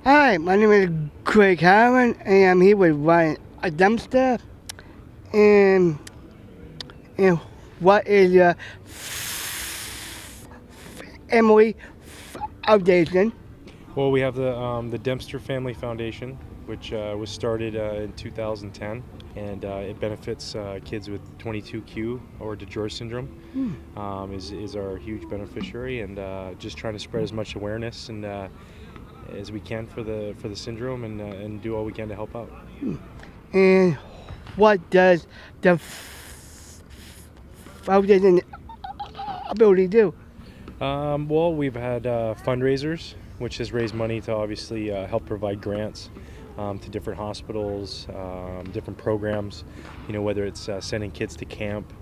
Hi, my name is Craig Harron, and I'm here with Ryan Dempster. And and what is your Emily Foundation? Well, we have the Dempster Family Foundation, which was started in 2010, and it benefits kids with 22q or DeGeorge syndrome. Is our huge beneficiary, and just trying to spread as much awareness and as we can for the syndrome, and do all we can to help out. And what does the foundation ability do? Well, we've had fundraisers, which has raised money to obviously help provide grants to different hospitals, different programs. Whether it's sending kids to camp,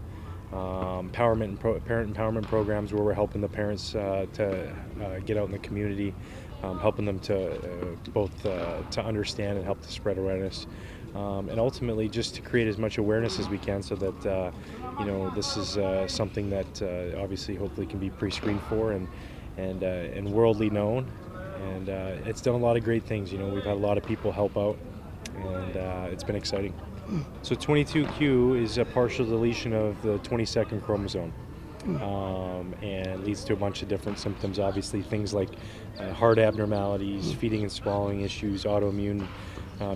parent empowerment programs where we're helping the parents to get out in the community, helping them to both to understand and help to spread awareness. And ultimately just to create as much awareness as we can, so that this is something that obviously hopefully can be pre-screened for and worldly known, and it's done a lot of great things. We've had a lot of people help out, and it's been exciting. So 22q is a partial deletion of the 22nd chromosome, and leads to a bunch of different symptoms, obviously things like heart abnormalities, feeding and swallowing issues, autoimmune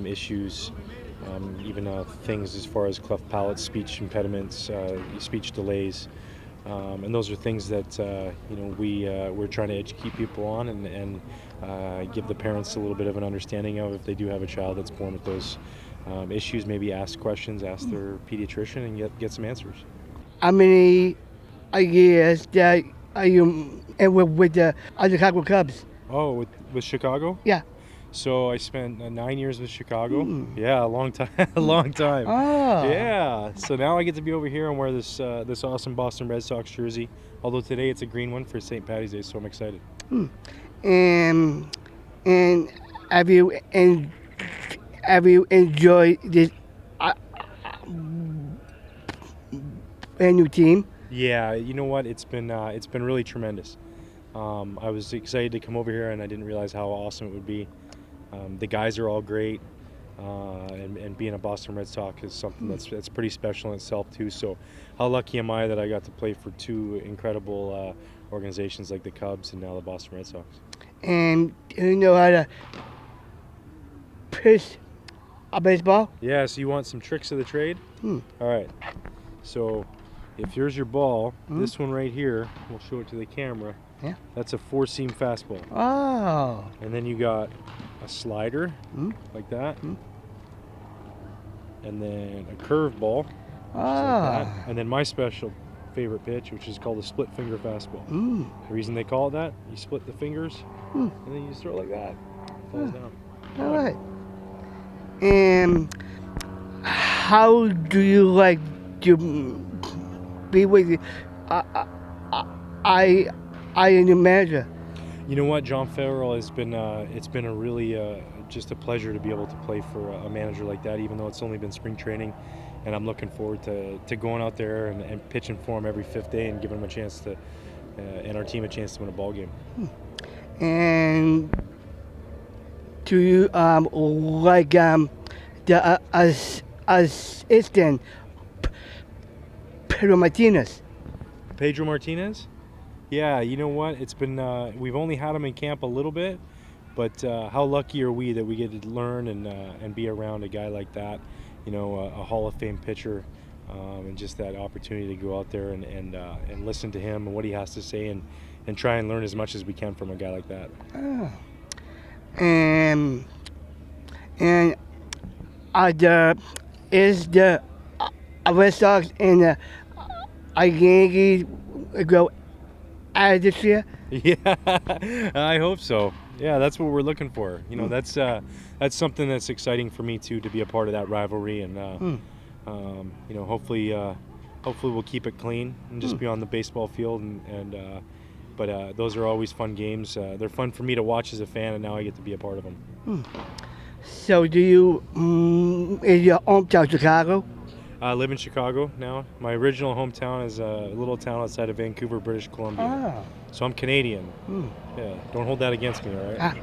issues, even things as far as cleft palate, speech impediments, speech delays, and those are things that we're trying to educate people on, and give the parents a little bit of an understanding of, if they do have a child that's born with those issues, maybe ask questions, ask their pediatrician, and get some answers. How many years that are you with the Chicago Cubs? Oh, with Chicago? Yeah. So I spent 9 years with Chicago. Yeah, a long time. A long time. Oh. Yeah. So now I get to be over here and wear this awesome Boston Red Sox jersey. Although today it's a green one for St. Patty's Day, so I'm excited. And have you enjoyed this brand new team? Yeah, you know what? It's been really tremendous. I was excited to come over here, and I didn't realize how awesome it would be. The guys are all great, and being a Boston Red Sox is something that's pretty special in itself too. So, how lucky am I that I got to play for two incredible organizations like the Cubs and now the Boston Red Sox. And do you know how to pitch a baseball? Yeah. So you want some tricks of the trade? All right. So, if here's your ball, this one right here, we'll show it to the camera. Yeah. That's a four-seam fastball. Oh. And then you got a slider, like that. And then a curveball, like that. And then my special favorite pitch, which is called a split finger fastball. The reason they call it that, you split the fingers, and then you just throw it like that. It falls down. All right. And how do you like to be with I and your manager? You know what, John Farrell has been. It's been a really just a pleasure to be able to play for a manager like that. Even though it's only been spring training, and I'm looking forward to going out there and pitching for him every fifth day and giving him a chance to, and our team a chance to win a ball game. And do you like the assistant Pedro Martinez? Pedro Martinez? Yeah, you know what? It's been we've only had him in camp a little bit, but how lucky are we that we get to learn and be around a guy like that, a Hall of Fame pitcher, and just that opportunity to go out there and listen to him and what he has to say, and try and learn as much as we can from a guy like that. And is the Red Sox and the Yankees go at this year? Yeah, I hope so. Yeah, that's what we're looking for. That's something that's exciting for me too, to be a part of that rivalry, and hopefully we'll keep it clean and just be on the baseball field, but those are always fun games. They're fun for me to watch as a fan, and now I get to be a part of them. So do you is your hometown Chicago? I live in Chicago now. My original hometown is a little town outside of Vancouver, British Columbia. Ah. So I'm Canadian. Yeah, don't hold that against me, all right?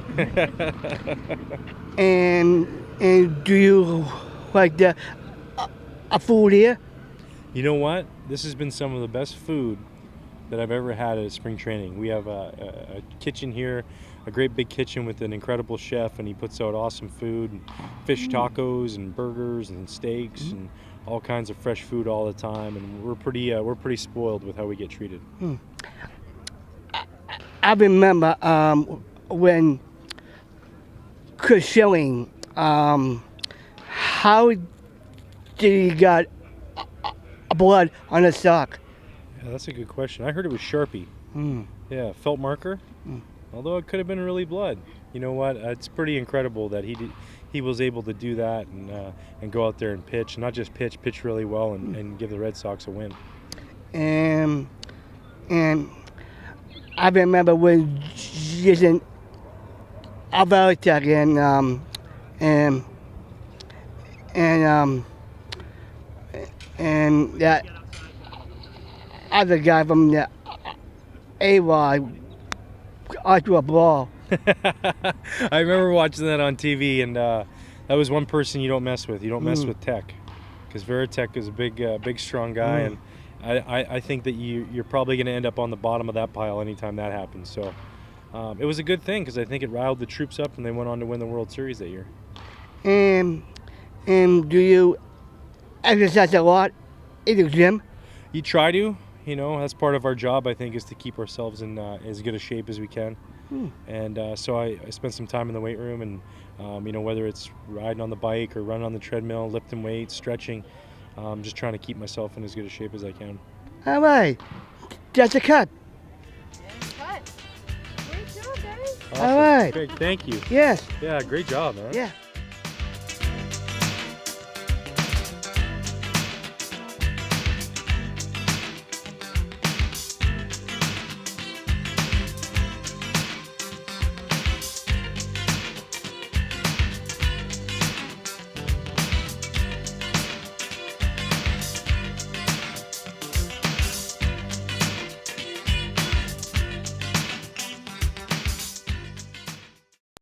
And do you like the food here? You know what? This has been some of the best food that I've ever had at spring training. We have a kitchen here, a great big kitchen with an incredible chef, and he puts out awesome food, and fish tacos and burgers and steaks and all kinds of fresh food all the time. And we're pretty spoiled with how we get treated. I remember when Chris Schilling, how did he got blood on his sock? Yeah, that's a good question. I heard it was Sharpie. Yeah, felt marker. Although it could have been really blood. You know what? It's pretty incredible that he was able to do that and go out there and pitch, not just pitch really well and give the Red Sox a win. And I remember when using Ablevision and that other guy from the A-Rod onto a ball. I remember watching that on TV, and that was one person you don't mess with. You don't mess with Tech, because Veritek is a big, strong guy, and I think that you're probably going to end up on the bottom of that pile anytime that happens. So it was a good thing, because I think it riled the troops up, and they went on to win the World Series that year. And do you exercise a lot in the gym? You try to. You know, that's part of our job, I think, is to keep ourselves in as good a shape as we can. And so I spent some time in the weight room, and you know, whether it's riding on the bike or running on the treadmill, lifting weights, stretching, just trying to keep myself in as good a shape as I can. All right, that's a cut. Cut. Great job, guys. Awesome. All right. Great, thank you. Yes. Yeah, great job, man. Yeah.